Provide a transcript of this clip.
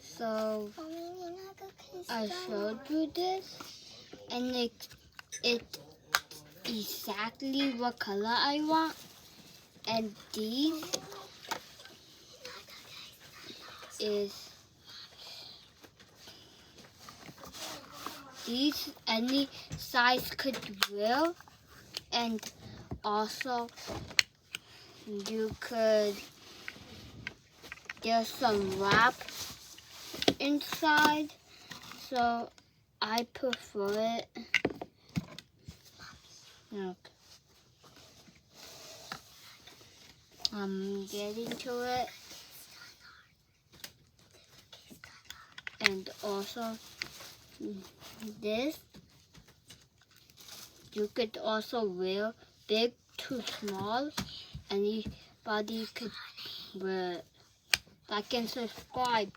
So I showed you this, and it's exactly what color I want. And these any size could wear, and also there's some wrap inside, so I prefer it. Look, I'm getting to it, and also this you could also wear big to small. Anybody could wear it. Like and subscribe.